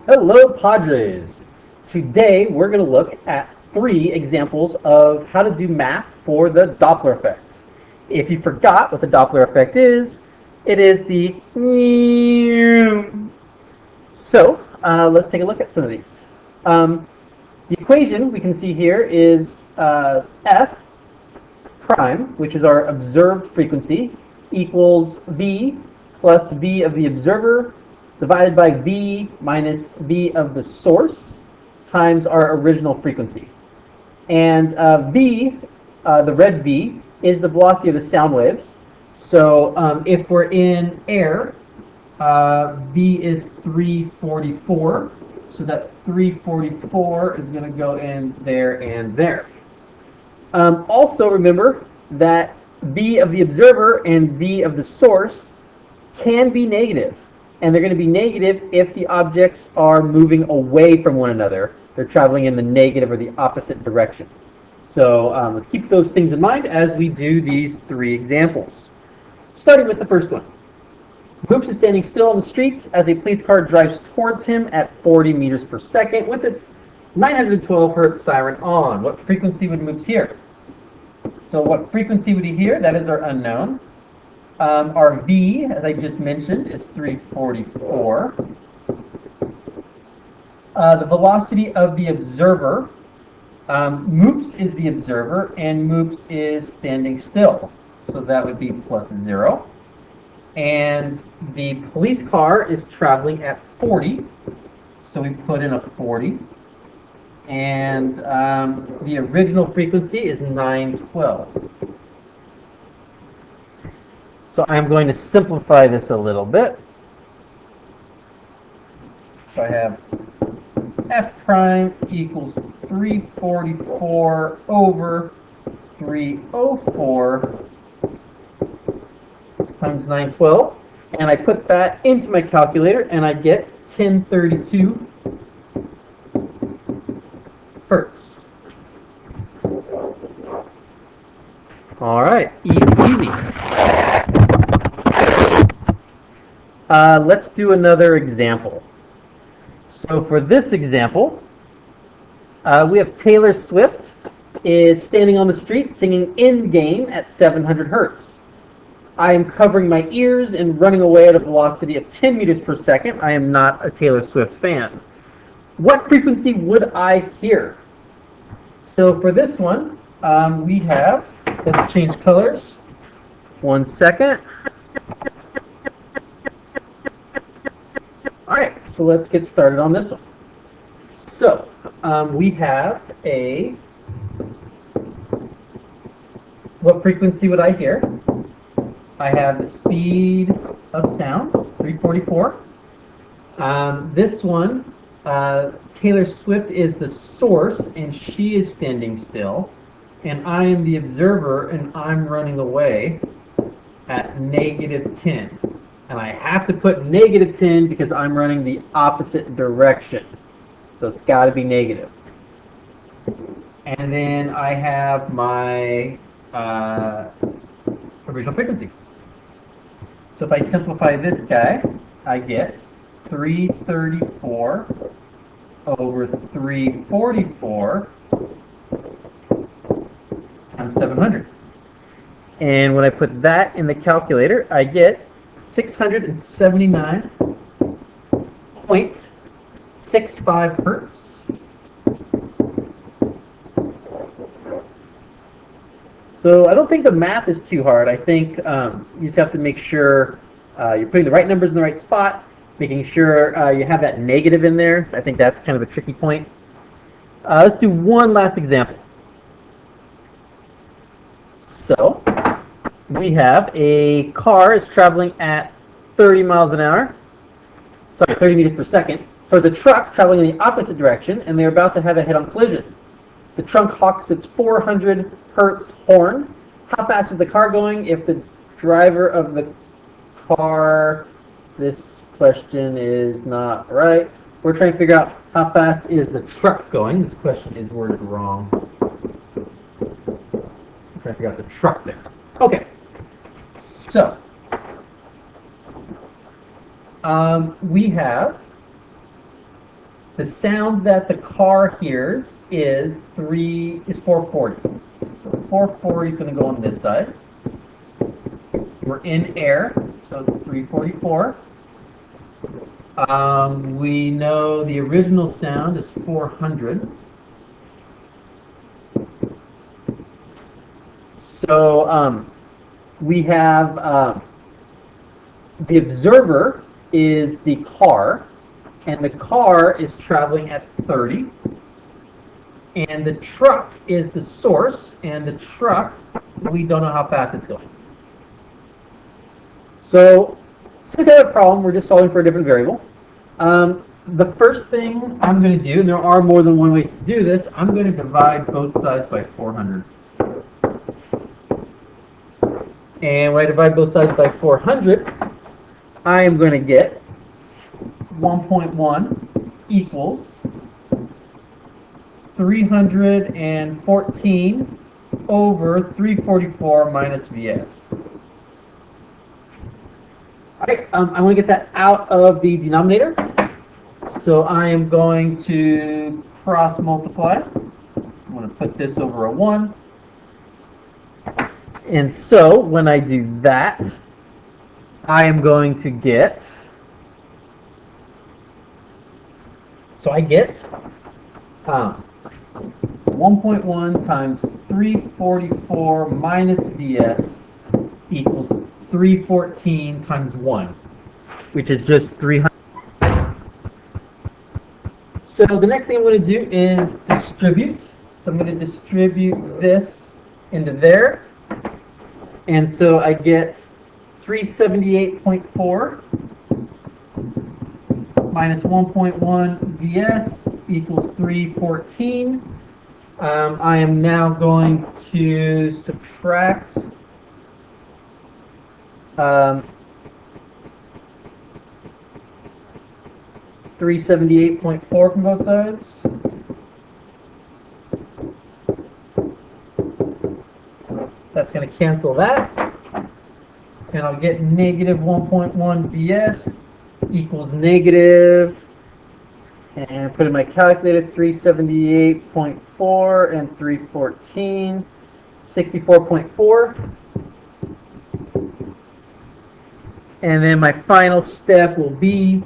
Hello, Padres. Today we're going to look at 3 examples of how to do math for the Doppler effect. If you forgot what the Doppler effect is, it is the let's take a look at some of these. The equation we can see here is f prime, which is our observed frequency, equals v plus v of the observer divided by v minus v of the source times our original frequency. And v, the red v, is the velocity of the sound waves. So if we're in air, v is 344. So that 344 is going to go in there and there. Also remember that v of the observer and v of the source can be negative. And they're going to be negative if the objects are moving away from one another. They're traveling in the negative or the opposite direction. So let's keep those things in mind as we do these 3 examples. Starting with the first one. Moops is standing still on the street as a police car drives towards him at 40 meters per second with its 912 hertz siren on. What frequency would Moops hear? So what frequency would he hear? That is our unknown. Our V, as I just mentioned, is 344. The velocity of the observer, Moops is the observer, and Moops is standing still. So that would be plus 0. And the police car is traveling at 40. So we put in a 40. And the original frequency is 912. So I'm going to simplify this a little bit. So I have f prime equals 344 over 304 times 912. And I put that into my calculator and I get 1032 hertz. All right, easy. Let's do another example. So for this example, we have Taylor Swift is standing on the street singing "In Game" at 700 hertz. I am covering my ears and running away at a velocity of 10 meters per second. I am not a Taylor Swift fan. What frequency would I hear? So for this one, we have, let's change colors. 1 second. All right, so let's get started on this one. So we have what frequency would I hear? I have the speed of sound, 344. This one, Taylor Swift is the source, and she is standing still. And I am the observer, and I'm running away at -10. And I have to put -10 because I'm running the opposite direction. So it's got to be negative. And then I have my original frequency. So if I simplify this guy, I get 334 over 344 times 700. And when I put that in the calculator, I get 679.65 hertz. So I don't think the math is too hard. I think you just have to make sure you're putting the right numbers in the right spot, making sure you have that negative in there. I think that's kind of a tricky point. Let's do one last example. So we have a car is traveling at 30 miles an hour. Sorry, 30 meters per second. So there's a truck traveling in the opposite direction, and they're about to have a head-on collision. The trunk honks its 400 hertz horn. How fast is the car going? If the driver of the car, this question is not right. We're trying to figure out how fast is the truck going. This question is worded wrong. I'm trying to figure out the truck there. Okay. So, we have The sound that the car hears is 440. So 440 is going to go on this side. We're in air, so it's 344. We know the original sound is 400. So we have the observer is the car, and the car is traveling at 30. And the truck is the source, and the truck, we don't know how fast it's going. So, since we have a problem, we're just solving for a different variable. The first thing I'm going to do, and there are more than one way to do this, I'm going to divide both sides by 400. And when I divide both sides by 400, I am going to get 1.1 equals 314 over 344 minus Vs. Alright, I want to get that out of the denominator. So I am going to cross multiply. I'm going to put this over a 1. And so when I do that, I am going to get, so I get 1.1 times 344 minus Vs equals 314 times 1, which is just 300. So the next thing I'm going to do is distribute. So I'm going to distribute this into there. And so I get 378.4 minus 1.1 Vs equals 314. I am now going to subtract 378.4 from both sides. That's going to cancel that. And I'll get negative 1.1 Vs equals negative, and put in my calculator, 378.4 and 314, 64.4. And then my final step will be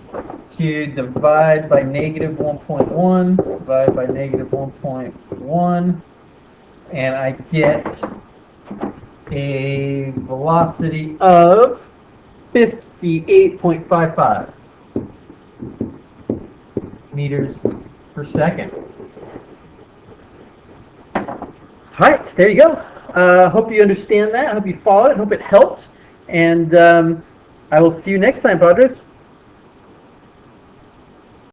to divide by negative 1.1, divide by negative 1.1, and I get a velocity of 58.55 meters per second. All right, there you go. Hope you understand that. I hope you followed it. I hope it helped. And I will see you next time, Padres.